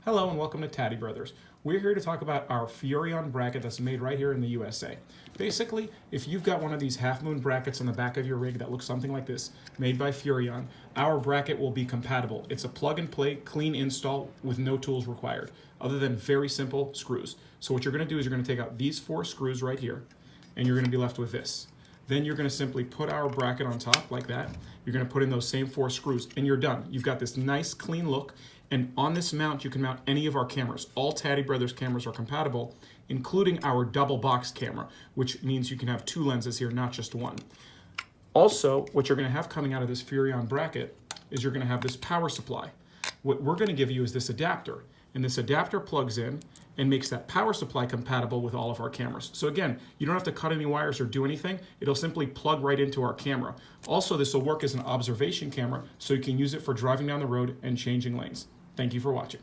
Hello and welcome to Taddy Brothers. We're here to talk about our Furrion bracket that's made right here in the USA. Basically, if you've got one of these half-moon brackets on the back of your rig that looks something like this, made by Furrion, our bracket will be compatible. It's a plug-and-play, clean install with no tools required, other than very simple screws. So what you're going to do is you're going to take out these 4 screws right here, and you're going to be left with this. Then you're going to simply put our bracket on top like that. You're going to put in those same 4 screws, and you're done. You've got this nice, clean look. And on this mount, you can mount any of our cameras. All Taddy Brothers cameras are compatible, including our double box camera, which means you can have 2 lenses here, not just 1. Also, what you're going to have coming out of this Furrion bracket is you're going to have this power supply. What we're going to give you is this adapter, and this adapter plugs in and makes that power supply compatible with all of our cameras. So again, you don't have to cut any wires or do anything. It'll simply plug right into our camera. Also, this will work as an observation camera, so you can use it for driving down the road and changing lanes. Thank you for watching.